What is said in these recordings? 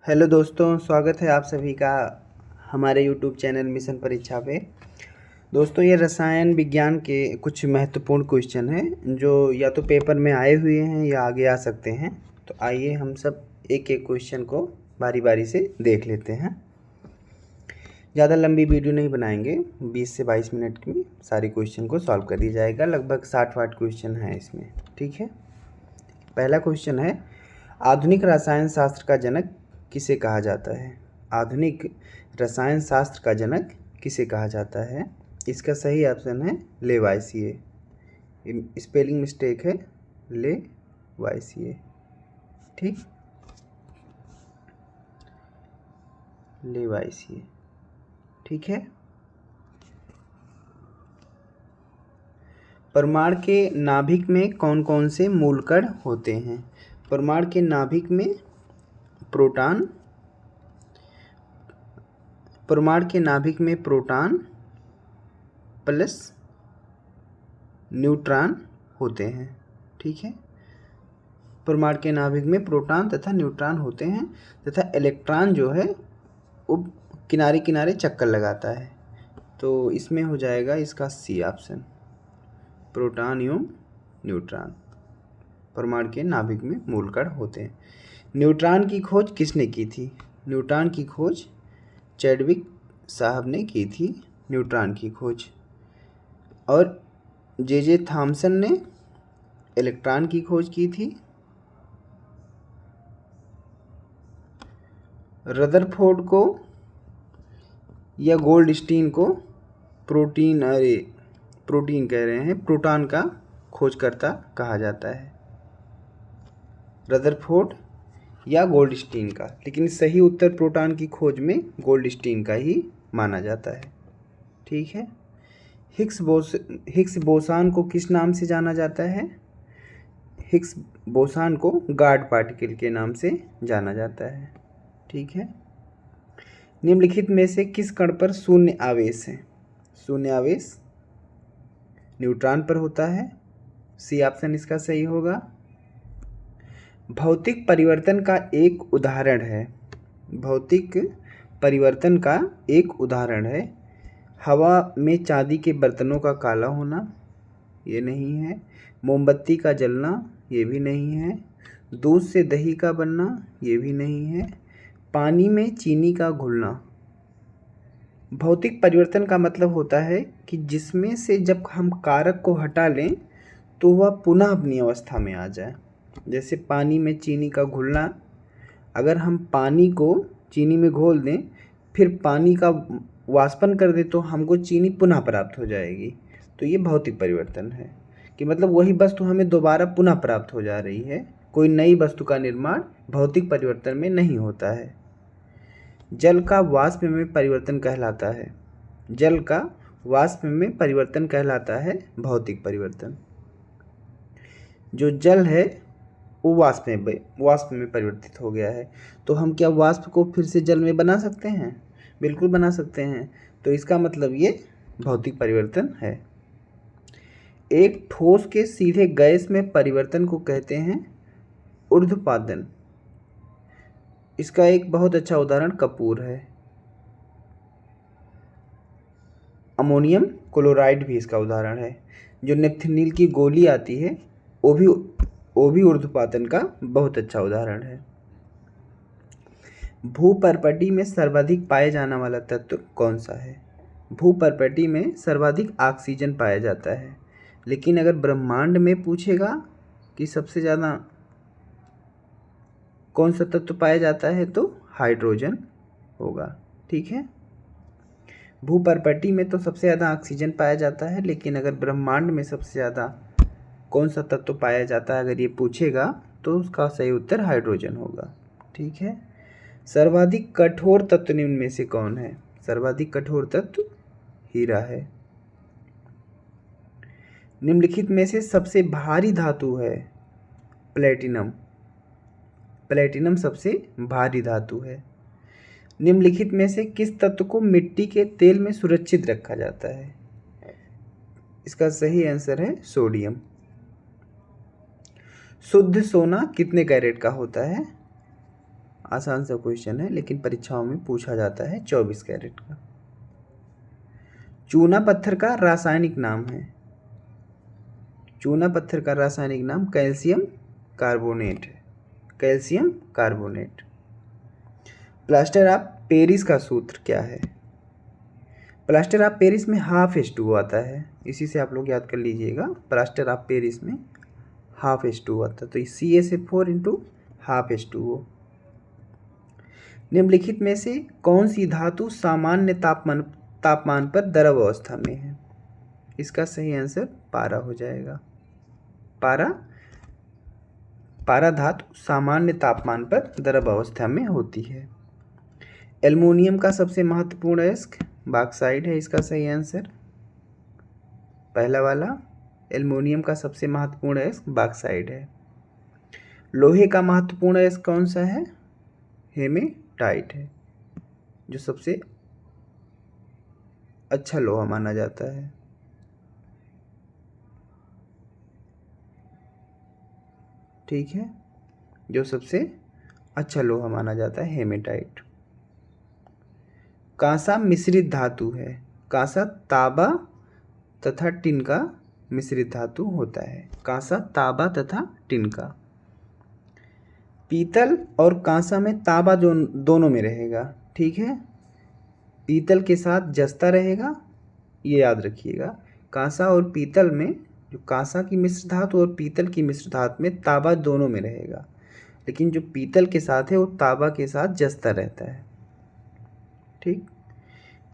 Hello दोस्तों, स्वागत है आप सभी का हमारे यूट्यूब चैनल मिशन परीक्षा पे। दोस्तों, ये रसायन विज्ञान के कुछ महत्वपूर्ण क्वेश्चन हैं जो या तो पेपर में आए हुए हैं या आगे आ सकते हैं। तो आइए हम सब एक एक क्वेश्चन को बारी बारी से देख लेते हैं। ज़्यादा लंबी वीडियो नहीं बनाएंगे, 20 से 22 मिनट में सारे क्वेश्चन को सॉल्व कर दिया जाएगा। लगभग 60-60 क्वेश्चन हैं इसमें, ठीक है। पहला क्वेश्चन है, आधुनिक रसायन शास्त्र का जनक किसे कहा जाता है? आधुनिक रसायन शास्त्र का जनक किसे कहा जाता है? इसका सही ऑप्शन है लेवाइसिए। स्पेलिंग मिस्टेक है, लेवाइसिए, ठीक, लेवाइसिए, ठीक है। परमाणु के नाभिक में कौन कौन से मूलकण होते हैं? परमाणु के नाभिक में प्रोटॉन, परमाणु के नाभिक में प्रोटॉन प्लस न्यूट्रॉन होते हैं, ठीक है। परमाणु के नाभिक में प्रोटॉन तथा न्यूट्रॉन होते हैं तथा इलेक्ट्रॉन जो है वो किनारे किनारे चक्कर लगाता है। तो इसमें हो जाएगा इसका सी ऑप्शन, प्रोटॉन एवं न्यूट्रॉन परमाणु के नाभिक में मूलकण होते हैं। न्यूट्रॉन की खोज किसने की थी? न्यूट्रॉन की खोज चैडविक साहब ने की थी, न्यूट्रॉन की खोज। और जे थॉमसन ने इलेक्ट्रॉन की खोज की थी। रदरफोर्ड को या गोल्डस्टीन को प्रोटॉन कह रहे हैं, प्रोटॉन का खोजकर्ता कहा जाता है, रदरफोर्ड या गोल्डस्टीन का। लेकिन सही उत्तर प्रोटॉन की खोज में गोल्डस्टीन का ही माना जाता है, ठीक है। हिग्स बोसान को किस नाम से जाना जाता है? हिग्स बोसान को गॉड पार्टिकल के नाम से जाना जाता है, ठीक है। निम्नलिखित में से किस कण पर शून्य आवेश है? शून्य आवेश न्यूट्रॉन पर होता है, सी ऑप्शन इसका सही होगा। भौतिक परिवर्तन का एक उदाहरण है, भौतिक परिवर्तन का एक उदाहरण है हवा में चांदी के बर्तनों का काला होना, ये नहीं है। मोमबत्ती का जलना, ये भी नहीं है। दूध से दही का बनना, ये भी नहीं है। पानी में चीनी का घुलना। भौतिक परिवर्तन का मतलब होता है कि जिसमें से जब हम कारक को हटा लें तो वह पुनः अपनी अवस्था में आ जाए। जैसे पानी में चीनी का घुलना, अगर हम पानी को चीनी में घोल दें फिर पानी का वाष्पन कर दें तो हमको चीनी पुनः प्राप्त हो जाएगी। तो ये भौतिक परिवर्तन है कि मतलब वही वस्तु हमें दोबारा पुनः प्राप्त हो जा रही है। कोई नई वस्तु का निर्माण भौतिक परिवर्तन में नहीं होता है। जल का वाष्प में परिवर्तन कहलाता है, जल का वाष्प में परिवर्तन कहलाता है भौतिक परिवर्तन। जो जल है वो वाष्प में परिवर्तित हो गया है। तो हम क्या वाष्प को फिर से जल में बना सकते हैं? बिल्कुल बना सकते हैं। तो इसका मतलब ये भौतिक परिवर्तन है। एक ठोस के सीधे गैस में परिवर्तन को कहते हैं ऊर्ध्वपातन। इसका एक बहुत अच्छा उदाहरण कपूर है। अमोनियम क्लोराइड भी इसका उदाहरण है। जो नेफ्थेनिल की गोली आती है वो भी ऊर्ध्वपातन का बहुत अच्छा उदाहरण है। भूपर्पटी में सर्वाधिक पाया जाने वाला तत्व कौन सा है? भूपर्पटी में सर्वाधिक ऑक्सीजन पाया जाता है, लेकिन अगर ब्रह्मांड में पूछेगा कि सबसे ज़्यादा कौन सा तत्व पाया जाता है तो हाइड्रोजन होगा, ठीक है। भूपर्पटी में तो सबसे ज़्यादा ऑक्सीजन पाया जाता है, लेकिन अगर ब्रह्मांड में सबसे ज़्यादा कौन सा तत्व पाया जाता है अगर ये पूछेगा तो उसका सही उत्तर हाइड्रोजन होगा, ठीक है। सर्वाधिक कठोर तत्व निम्न में से कौन है? सर्वाधिक कठोर तत्व हीरा है। निम्नलिखित में से सबसे भारी धातु है प्लेटिनम, प्लेटिनम सबसे भारी धातु है। निम्नलिखित में से किस तत्व को मिट्टी के तेल में सुरक्षित रखा जाता है? इसका सही आंसर है सोडियम। शुद्ध सोना कितने कैरेट का होता है? आसान सा क्वेश्चन है लेकिन परीक्षाओं में पूछा जाता है 24 कैरेट का। चूना पत्थर का रासायनिक नाम है। चूना पत्थर का रासायनिक नाम कैल्शियम कार्बोनेट है। Calcium carbonate. Plaster of Paris का सूत्र क्या है? प्लास्टर ऑफ पेरिस में ½ आता है, इसी से आप लोग याद कर लीजिएगा। प्लास्टर ऑफ पेरिस में ½ आता है, तो CaSO4 × ½ निम्नलिखित में से कौन सी धातु सामान्य तापमान पर द्रव अवस्था में है? इसका सही आंसर पारा हो जाएगा। पारा धातु सामान्य तापमान पर द्रव अवस्था में होती है। एल्युमिनियम का सबसे महत्वपूर्ण अयस्क बॉक्साइट है, इसका सही आंसर पहला वाला। एल्युमिनियम का सबसे महत्वपूर्ण अयस्क बॉक्साइट है। लोहे का महत्वपूर्ण अयस्क कौन सा है? हेमेटाइट है, जो सबसे अच्छा लोहा माना जाता है। ठीक है, जो सबसे अच्छा लोहा माना जाता है हेमेटाइट। कांसा मिश्रित धातु है। कांसा तांबा तथा टिन का मिश्रित धातु होता है। कांसा तांबा तथा टिन का। पीतल और कांसा में तांबा जो दोनों में रहेगा, ठीक है। पीतल के साथ जस्ता रहेगा, ये याद रखिएगा। कांसा और पीतल में, जो कांसा की मिश्र धातु और पीतल की मिश्र धातु में तांबा दोनों में रहेगा, लेकिन जो पीतल के साथ है वो तांबा के साथ जस्ता रहता है। ठीक।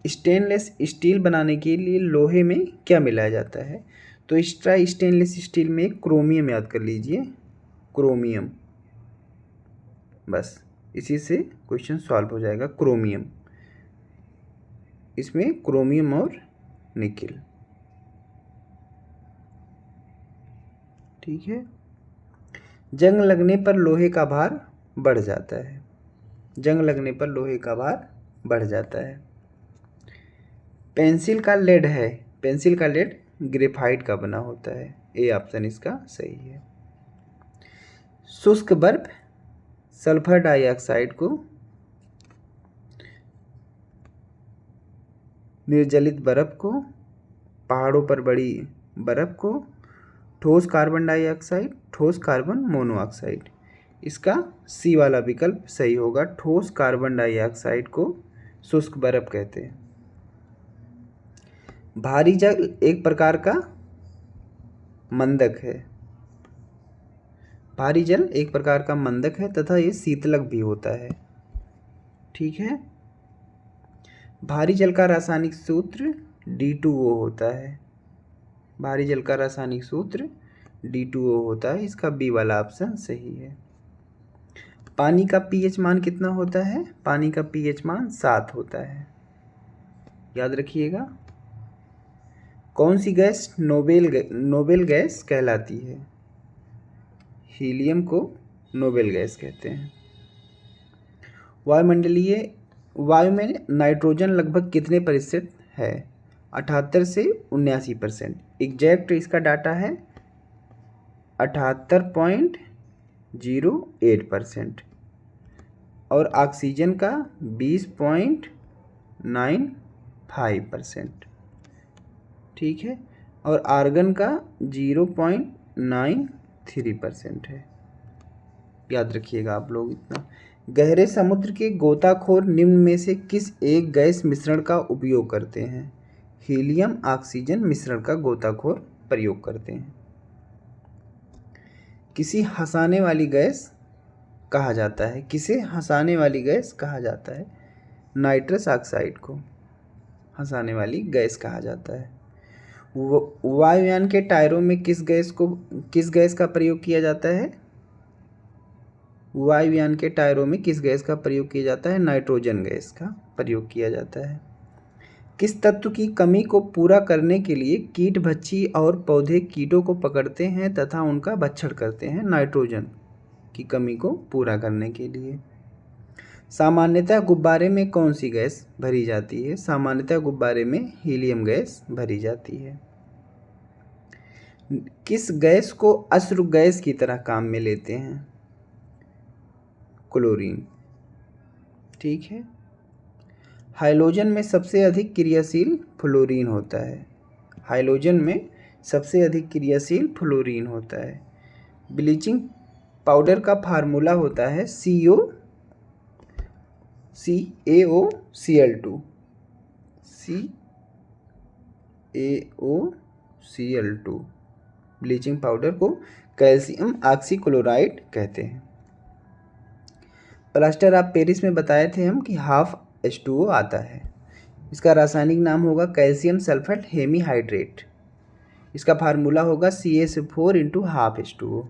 स्टेनलेस स्टील बनाने के लिए लोहे में क्या मिलाया जाता है? तो स्टेनलेस स्टील में क्रोमियम याद कर लीजिए, क्रोमियम। बस इसी से क्वेश्चन सॉल्व हो जाएगा। क्रोमियम, इसमें क्रोमियम और निकेल। ठीक है। जंग लगने पर लोहे का भार बढ़ जाता है। जंग लगने पर लोहे का भार बढ़ जाता है। पेंसिल का लेड है। पेंसिल का लेड ग्रेफाइट का बना होता है। ए ऑप्शन इसका सही है। शुष्क बर्फ सल्फर डाइऑक्साइड को, निर्जलित बर्फ को, पहाड़ों पर बड़ी बर्फ को, ठोस कार्बन डाइऑक्साइड, ठोस कार्बन मोनोऑक्साइड। इसका सी वाला विकल्प सही होगा। ठोस कार्बन डाइऑक्साइड को शुष्क बर्फ कहते हैं। भारी जल एक प्रकार का मंदक है। भारी जल एक प्रकार का मंदक है तथा ये शीतलक भी होता है। ठीक है। भारी जल का रासायनिक सूत्र D2O होता है। भारी जल का रासायनिक सूत्र D2O होता है। इसका बी वाला ऑप्शन सही है। पानी का pH मान कितना होता है? पानी का pH मान 7 होता है, याद रखिएगा। कौन सी गैस नोबेल गैस कहलाती है? हीलियम को नोबेल गैस कहते हैं। वायुमंडलीय वायु में नाइट्रोजन लगभग कितने प्रतिशत है? 78 से 79%। एग्जैक्ट इसका डाटा है 78.08%। और ऑक्सीजन का 20.95%। ठीक है। और आर्गन का 0.93% है, याद रखिएगा आप लोग इतना। गहरे समुद्र के गोताखोर निम्न में से किस एक गैस मिश्रण का उपयोग करते हैं? हीलियम ऑक्सीजन मिश्रण का गोताखोर प्रयोग करते हैं। किसी हंसाने वाली गैस कहा जाता है। किसे हंसाने वाली गैस कहा जाता है? नाइट्रस ऑक्साइड को हंसाने वाली गैस कहा जाता है। वायुयान के टायरों में किस गैस का प्रयोग किया जाता है? वायुयान के टायरों में किस गैस का प्रयोग किया जाता है? नाइट्रोजन गैस का प्रयोग किया जाता है। किस तत्व की कमी को पूरा करने के लिए कीट भक्षी और पौधे कीटों को पकड़ते हैं तथा उनका भक्षण करते हैं? नाइट्रोजन की कमी को पूरा करने के लिए। सामान्यतः गुब्बारे में कौन सी गैस भरी जाती है? सामान्यतः गुब्बारे में हीलियम गैस भरी जाती है। किस गैस को अश्रु गैस की तरह काम में लेते हैं? क्लोरीन। ठीक है। हाइड्रोजन में सबसे अधिक क्रियाशील फ्लोरीन होता है। हाइड्रोजन में सबसे अधिक क्रियाशील फ्लोरीन होता है। ब्लीचिंग पाउडर का फार्मूला होता है CaOCl2। CaOCl2 ब्लीचिंग पाउडर को कैल्शियम ऑक्सीक्लोराइड कहते हैं। प्लास्टर ऑफ पेरिस में बताए थे हम कि हाफ H2O आता है। इसका रासायनिक नाम होगा कैल्शियम सल्फेट हेमीहाइड्रेट। इसका फार्मूला होगा CaSO4 × हाफ H2O।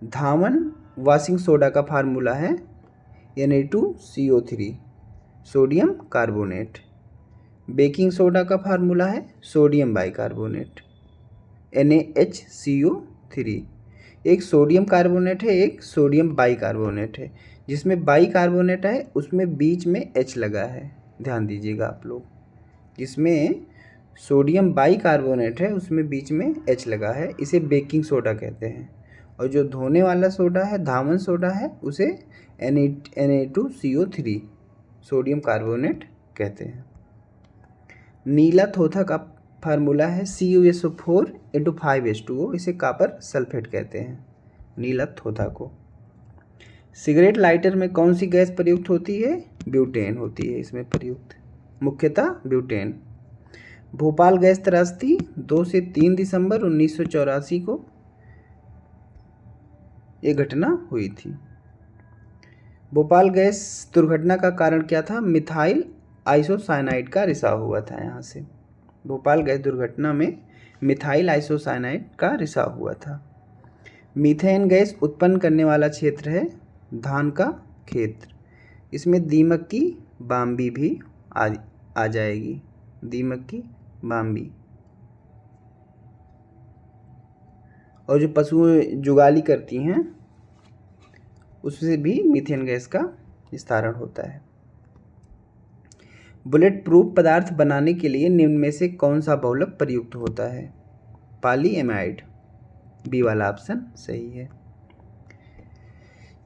धावन वॉशिंग सोडा का फार्मूला है Na2CO3 sodium carbonate. Baking soda का फार्मूला है सोडियम बाइकार्बोनेट NaHCO3। एक सोडियम कार्बोनेट है, एक सोडियम बाइकार्बोनेट है। जिसमें बाइकार्बोनेट है उसमें बीच में H लगा है, ध्यान दीजिएगा आप लोग। जिसमें सोडियम बाइकार्बोनेट है उसमें बीच में H लगा है, इसे बेकिंग सोडा कहते हैं। और जो धोने वाला सोडा है, धावन सोडा है, उसे Na2CO3 सोडियम कार्बोनेट कहते हैं। नीला थोथा का फार्मूला है CuSO4 × 5H2O। इसे कॉपर सल्फेट कहते हैं, नीला थोथा को। सिगरेट लाइटर में कौन सी गैस प्रयुक्त होती है? ब्यूटेन होती है इसमें प्रयुक्त, मुख्यतः ब्यूटेन। भोपाल गैस त्रासदी 2 से 3 दिसंबर 1984 को ये घटना हुई थी। भोपाल गैस दुर्घटना का कारण क्या था? मिथाइल आइसोसाइनाइड का रिसाव हुआ था यहाँ से। भोपाल गैस दुर्घटना में मिथाइल आइसोसाइनाइड का रिसाव हुआ था। मीथेन गैस उत्पन्न करने वाला क्षेत्र है धान का क्षेत्र। इसमें दीमक की बाम्बी भी आ जाएगी, दीमक की बाम्बी। और जो पशुएं जुगाली करती हैं उससे भी मीथेन गैस का विस्तारण होता है। बुलेट प्रूफ पदार्थ बनाने के लिए निम्न में से कौन सा बहुलक प्रयुक्त होता है? पॉलीएमाइड, बी वाला ऑप्शन सही है।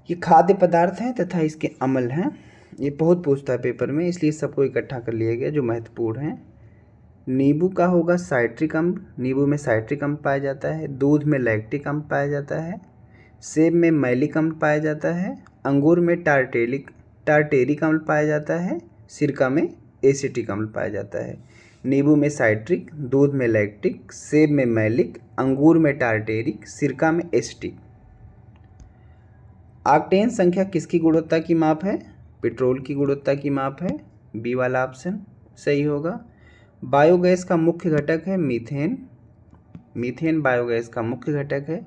ये खाद्य पदार्थ हैं तथा इसके अम्ल हैं। ये बहुत पूछता है पेपर में, इसलिए सबको इकट्ठा कर लिया गया जो महत्वपूर्ण हैं। नींबू का होगा साइट्रिक अम्ल, नींबू में साइट्रिक अम्ल पाया जाता है। दूध में लैक्टिक अम्ल पाया जाता है। सेब में मैलिक अम्ल पाया जाता है। अंगूर में टार्टेरिक अम्ल पाया जाता है। सिरका में एसिटिक अम्ल पाया जाता है। नींबू में साइट्रिक, दूध में लैक्टिक, सेब में मैलिक, अंगूर में टार्टेरिक, सिरका में एसिटिक। ऑक्टेन संख्या किसकी गुणवत्ता की माप है? पेट्रोल की गुणवत्ता की माप है, बी वाला ऑप्शन सही होगा। बायोगैस का मुख्य घटक है मीथेन, मीथेन बायोगैस का मुख्य घटक है।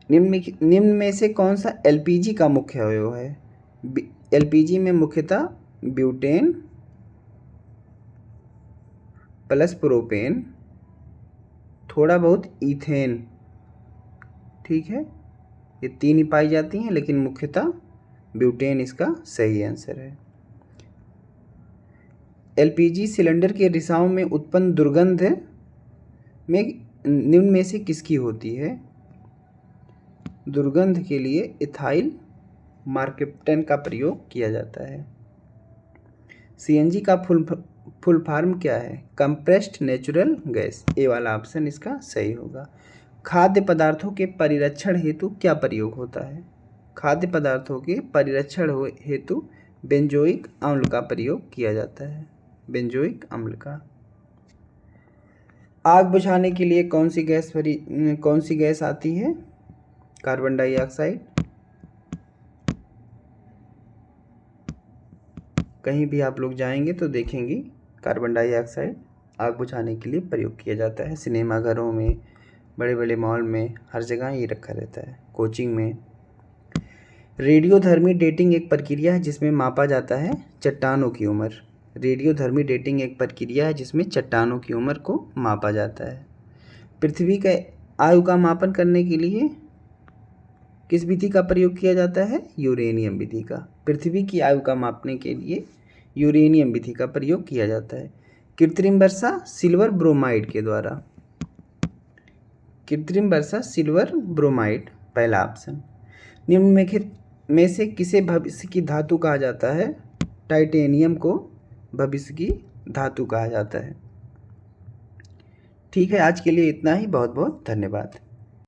निम्न में से कौन सा एलपीजी का मुख्य अवयव है? एलपीजी में मुख्यतः ब्यूटेन प्लस प्रोपेन, थोड़ा बहुत ईथेन, ठीक है, ये तीन ही पाई जाती हैं, लेकिन मुख्यतः ब्यूटेन इसका सही आंसर है। एलपीजी सिलेंडर के रिसाव में उत्पन्न दुर्गंध में निम्न में से किसकी होती है? दुर्गंध के लिए इथाइल मार्केप्टेन का प्रयोग किया जाता है। सीएनजी का फुल फॉर्म क्या है? कंप्रेस्ड नेचुरल गैस, ए वाला ऑप्शन इसका सही होगा। खाद्य पदार्थों के परिरक्षण हेतु क्या प्रयोग होता है? खाद्य पदार्थों के परिरक्षण हेतु बेंजोइक अम्ल का प्रयोग किया जाता है, बेंजोइक अम्ल का। आग बुझाने के लिए कौन सी गैस आती है? Carbon dioxide. कहीं भी आप लोग जाएंगे तो देखेंगे कार्बन डाइऑक्साइड आग बुझाने के लिए प्रयोग किया जाता है। सिनेमा घरों में, बड़े बड़े मॉल में, हर जगह ये रखा रहता है, कोचिंग में। रेडियोधर्मी डेटिंग एक प्रक्रिया है जिसमें मापा जाता है चट्टानों की उम्र। रेडियोधर्मी डेटिंग एक प्रक्रिया है जिसमें चट्टानों की उम्र को मापा जाता है। पृथ्वी के आयु का मापन करने के लिए किस विधि का प्रयोग किया जाता है? यूरेनियम विधि का। पृथ्वी की आयु का मापने के लिए यूरेनियम विधि का प्रयोग किया जाता है। कृत्रिम वर्षा सिल्वर ब्रोमाइड के द्वारा, कृत्रिम वर्षा सिल्वर ब्रोमाइड पहला ऑप्शन। निम्न में से किसे भविष्य की धातु कहा जाता है? टाइटेनियम को भविष्य की धातु कहा जाता है। ठीक है, आज के लिए इतना ही। बहुत बहुत धन्यवाद।